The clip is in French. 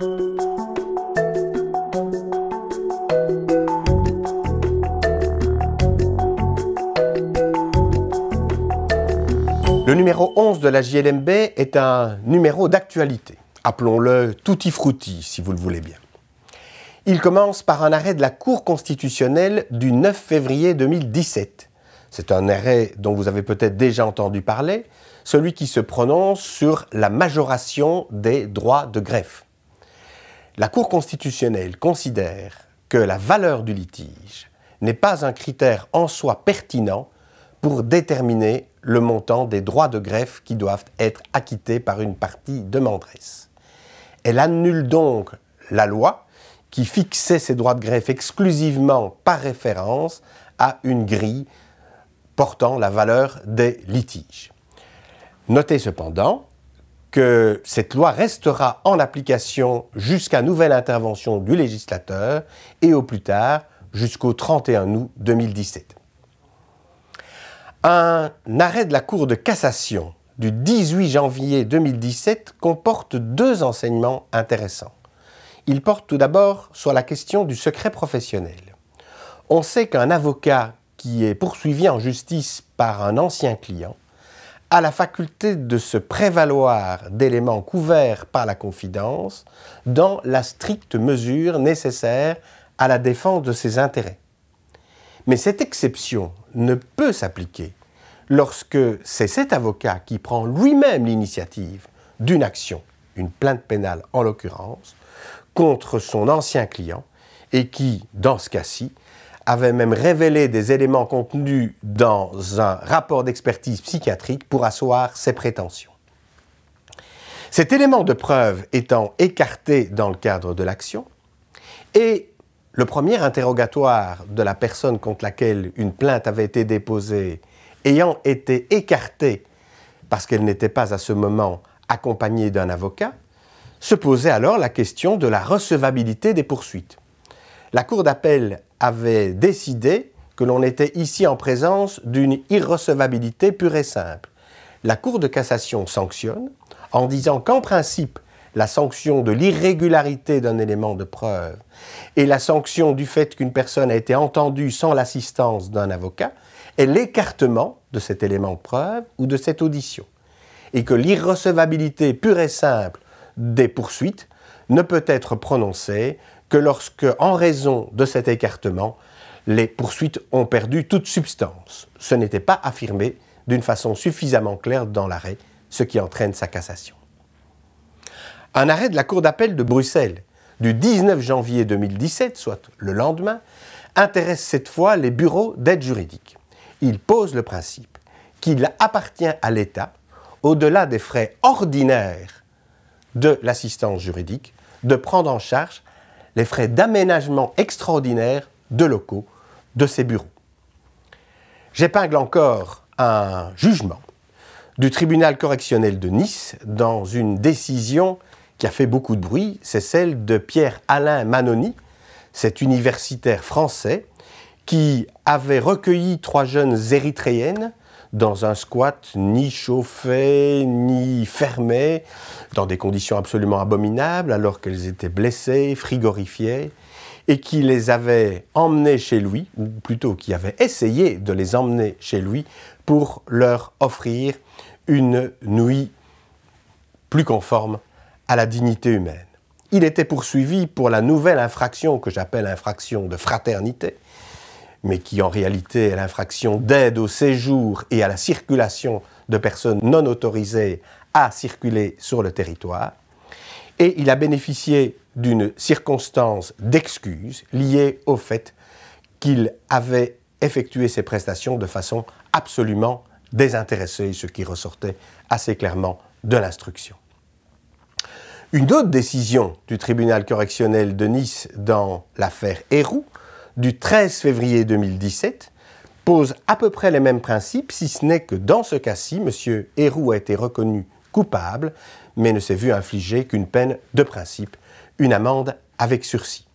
Le numéro 11 de la JLMB est un numéro d'actualité. Appelons-le tutti frutti, si vous le voulez bien. Il commence par un arrêt de la Cour constitutionnelle du 9 février 2017. C'est un arrêt dont vous avez peut-être déjà entendu parler, celui qui se prononce sur la majoration des droits de greffe. La Cour constitutionnelle considère que la valeur du litige n'est pas un critère en soi pertinent pour déterminer le montant des droits de greffe qui doivent être acquittés par une partie demanderesse. Elle annule donc la loi qui fixait ces droits de greffe exclusivement par référence à une grille portant la valeur des litiges. Notez cependant que cette loi restera en application jusqu'à nouvelle intervention du législateur et au plus tard jusqu'au 31 août 2017. Un arrêt de la Cour de cassation du 18 janvier 2017 comporte deux enseignements intéressants. Il porte tout d'abord sur la question du secret professionnel. On sait qu'un avocat qui est poursuivi en justice par un ancien client a la faculté de se prévaloir d'éléments couverts par la confidence dans la stricte mesure nécessaire à la défense de ses intérêts. Mais cette exception ne peut s'appliquer lorsque c'est cet avocat qui prend lui-même l'initiative d'une action, une plainte pénale en l'occurrence, contre son ancien client et qui, dans ce cas-ci, avait même révélé des éléments contenus dans un rapport d'expertise psychiatrique pour asseoir ses prétentions. Cet élément de preuve étant écarté dans le cadre de l'action, et le premier interrogatoire de la personne contre laquelle une plainte avait été déposée ayant été écarté parce qu'elle n'était pas à ce moment accompagnée d'un avocat, se posait alors la question de la recevabilité des poursuites. La Cour d'appel avait décidé que l'on était ici en présence d'une irrecevabilité pure et simple. La Cour de cassation sanctionne en disant qu'en principe, la sanction de l'irrégularité d'un élément de preuve et la sanction du fait qu'une personne a été entendue sans l'assistance d'un avocat est l'écartement de cet élément de preuve ou de cette audition. Et que l'irrecevabilité pure et simple des poursuites ne peut être prononcée que lorsque, en raison de cet écartement, les poursuites ont perdu toute substance. Ce n'était pas affirmé d'une façon suffisamment claire dans l'arrêt, ce qui entraîne sa cassation. Un arrêt de la Cour d'appel de Bruxelles du 19 janvier 2017, soit le lendemain, intéresse cette fois les bureaux d'aide juridique. Il pose le principe qu'il appartient à l'État, au-delà des frais ordinaires de l'assistance juridique, de prendre en charge les frais d'aménagement extraordinaire de locaux de ces bureaux. J'épingle encore un jugement du tribunal correctionnel de Nice dans une décision qui a fait beaucoup de bruit, c'est celle de Pierre-Alain Manoni, cet universitaire français qui avait recueilli 3 jeunes érythréennes dans un squat ni chauffé ni fermé, dans des conditions absolument abominables, alors qu'elles étaient blessées, frigorifiées, et qui les avait emmenées chez lui, ou plutôt qui avait essayé de les emmener chez lui pour leur offrir une nuit plus conforme à la dignité humaine. Il était poursuivi pour la nouvelle infraction que j'appelle infraction de fraternité, mais qui en réalité est l'infraction d'aide au séjour et à la circulation de personnes non autorisées à circuler sur le territoire. Et il a bénéficié d'une circonstance d'excuse liée au fait qu'il avait effectué ses prestations de façon absolument désintéressée, ce qui ressortait assez clairement de l'instruction. Une autre décision du tribunal correctionnel de Nice dans l'affaire Héroux, du 13 février 2017, pose à peu près les mêmes principes, si ce n'est que dans ce cas-ci, M. Héroux a été reconnu coupable, mais ne s'est vu infliger qu'une peine de principe, une amende avec sursis.